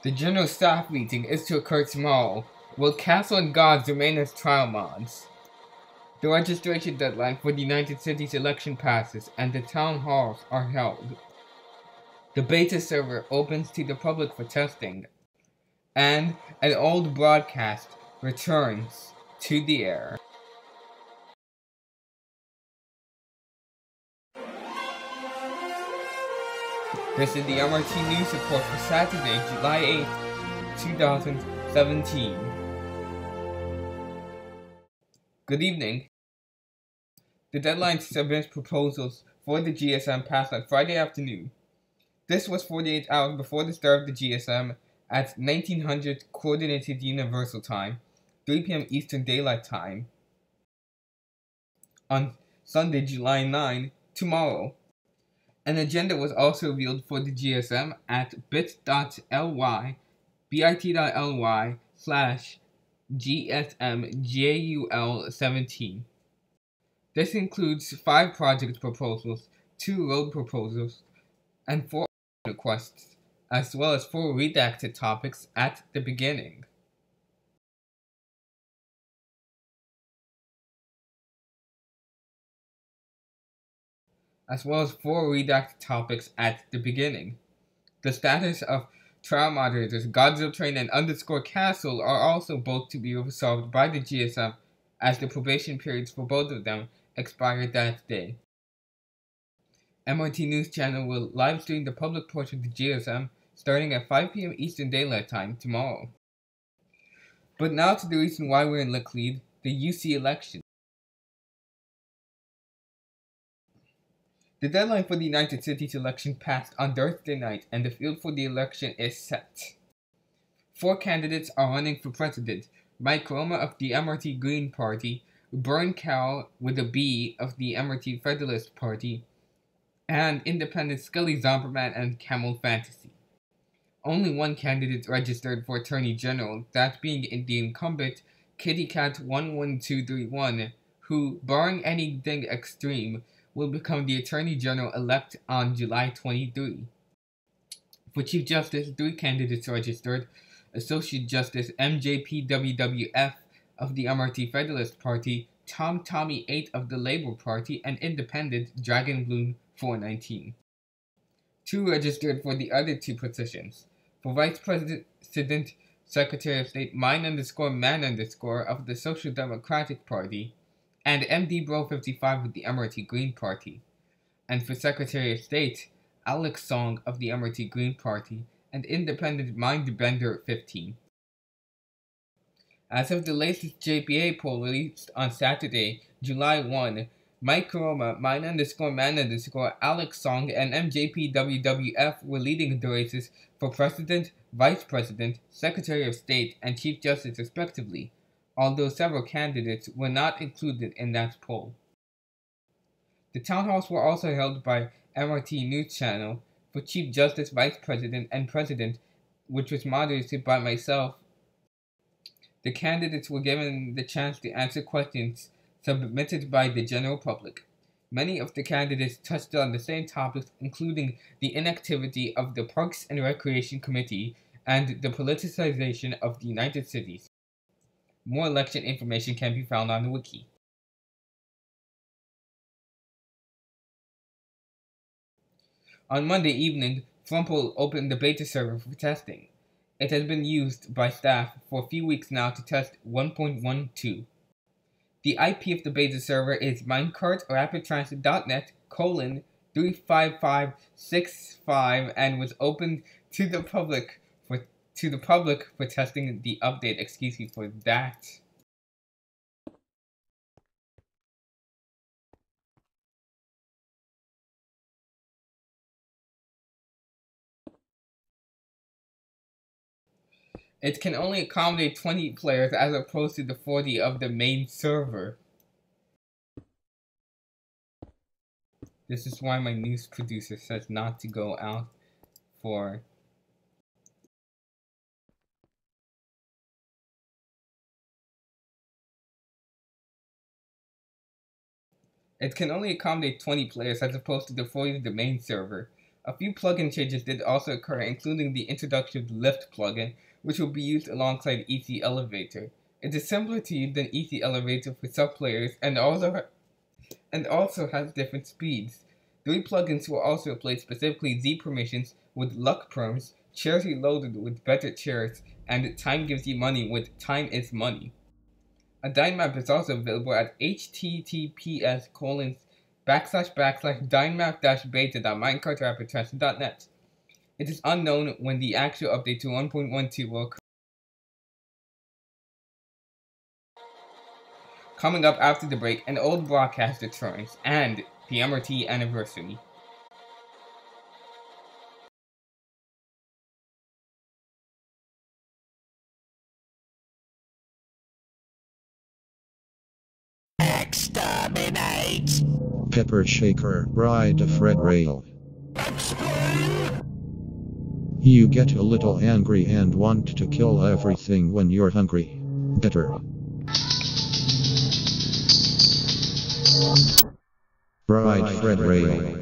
The General Staff meeting is to occur tomorrow. Will Castle and Gods remain as trial mods? The registration deadline for the United Cities election passes and the town halls are held. The beta server opens to the public for testing, and an old broadcast returns to the air. This is the MRT News Report for Saturday, July 8th, 2017. Good evening. The deadline to submit proposals for the GSM passed on Friday afternoon. This was 48 hours before the start of the GSM at 1900 Coordinated Universal Time, 3 p.m. Eastern Daylight Time, on Sunday, July 9, tomorrow. An agenda was also revealed for the GSM at bit.ly/GSMJUL17. This includes 5 project proposals, 2 road proposals, and 4 requests, as well as 4 redacted topics at the beginning. The status of trial moderators Godzilla Train and _Castle are also both to be resolved by the GSM, as the probation periods for both of them expired that day. MRT News Channel will live stream the public portion of the GSM starting at 5 p.m. Eastern Daylight Time tomorrow. But now to the reason why we're in Laclede, the UC election. The deadline for the United Cities election passed on Thursday night, and the field for the election is set. 4 candidates are running for president: Mike Roma of the MRT Green Party, Byrne Carroll with a B of the MRT Federalist Party, and independent Scully Zomberman and Camel Fantasy. Only 1 candidate registered for Attorney General, that being the incumbent Kitty Cat 11231, who, barring anything extreme, will become the Attorney General-elect on July 23. For Chief Justice, 3 candidates registered: Associate Justice MJP WWF of the MRT Federalist Party, Tom Tommy 8 of the Labour Party, and independent Dragon Bloom 419. 2 registered for the other 2 positions. For Vice President, Secretary of State, Mine _Man _ of the Social Democratic Party, and MD Bro 55 of the MRT Green Party. And for Secretary of State, Alex Song of the MRT Green Party, and independent Mindbender 15. As of the latest JPA poll released on Saturday, July 1, Mike Roma, Mine _Man _ Alex Song, and MJP WWF were leading the races for President, Vice President, Secretary of State, and Chief Justice respectively, although several candidates were not included in that poll. The town halls were also held by MRT News Channel for Chief Justice, Vice President, and President, which was moderated by myself. The candidates were given the chance to answer questions submitted by the general public. Many of the candidates touched on the same topics, including the inactivity of the Parks and Recreation Committee and the politicization of the United Cities. More election information can be found on the wiki. On Monday evening, Frumple opened the beta server for testing. It has been used by staff for a few weeks now to test 1.12. The IP of the beta server is minecartrapidtransit.net:35565 and was opened to the public for testing the update. Excuse me for that. It can only accommodate 20 players as opposed to the 40 of the main server. This is why my news producer says not to go out for It can only accommodate 20 players as opposed to the 40 of the main server. A few plugin changes did also occur, including the introduction of the Lift plugin, which will be used alongside EC Elevator. It is simpler to use than EC Elevator for sub players and also has different speeds. 3 plugins will also replace specifically Z permissions with Luck perms, Chairs Reloaded with Better Chairs, and Time Gives You Money with Time is Money. A Dynmap is also available at https://dynmap-beta.minecartrapidtest.net. It is unknown when the actual update to 1.12 will occur. Coming up after the break, an old broadcast returns, and the MRT anniversary. Exterminate! Pepper Shaker, ride a Fred rail. You get a little angry and want to kill everything when you're hungry. Better. Ride Fred rail.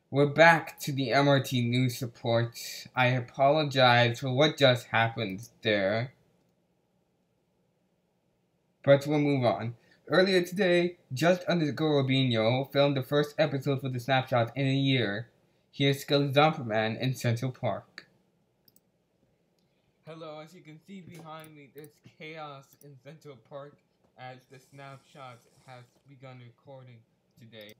We're back to the MRT News Report. I apologize for what just happened there, but we'll move on. Earlier today, Just_Robinho filmed the first episode for the Snapshot in a year. Here's Skelly Zomperman in Central Park. Hello, as you can see behind me, there's chaos in Central Park as the Snapshot has begun recording today.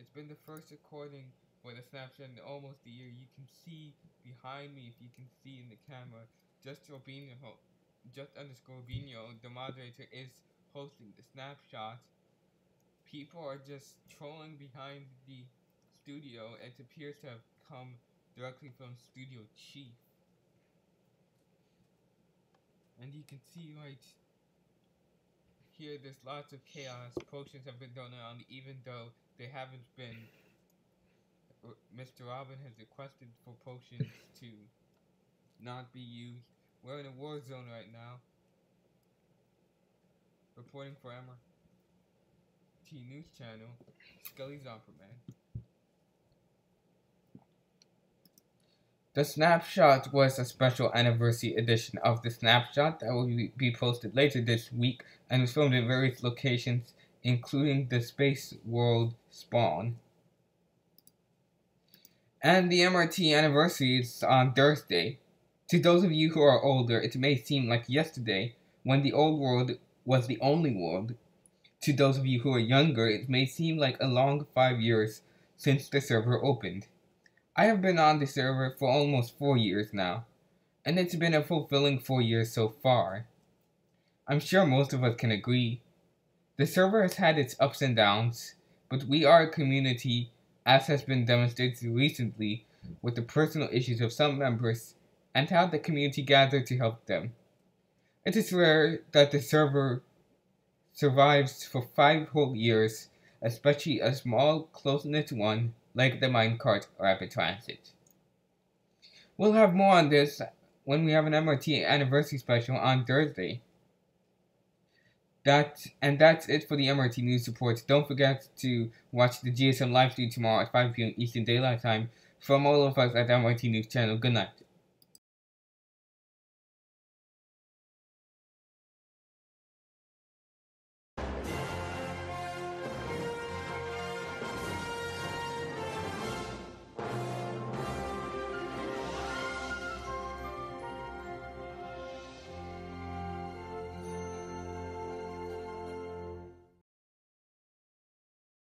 It's been the first recording for the Snapchat in almost a year. You can see behind me, if you can see in the camera, Just_Robinho, the moderator, is hosting the Snapshot. People are just trolling behind the studio. It appears to have come directly from Studio Chief. And you can see right here, there's lots of chaos. Potions have been thrown around, even though they haven't been. Mr. Robin has requested for potions to not be used. We're in a war zone right now. Reporting for MRT News Channel, Skelly Zomperman. The Snapshot was a special anniversary edition of the Snapshot that will be posted later this week and was filmed in various locations, including the space world Spawn. And the MRT anniversary is on Thursday. To those of you who are older, it may seem like yesterday, when the old world was the only world. To those of you who are younger, it may seem like a long 5 years since the server opened. I have been on the server for almost 4 years now, and it's been a fulfilling 4 years so far. I'm sure most of us can agree. The server has had its ups and downs, but we are a community, as has been demonstrated recently with the personal issues of some members and how the community gathered to help them. It is rare that the server survives for 5 whole years, especially a small, close-knit one like the minecart rapid transit. We'll have more on this when we have an MRT anniversary special on Thursday. That's it for the MRT News Report. Don't forget to watch the GSM live stream tomorrow at 5 p.m. Eastern Daylight Time. From all of us at the MRT News Channel, good night.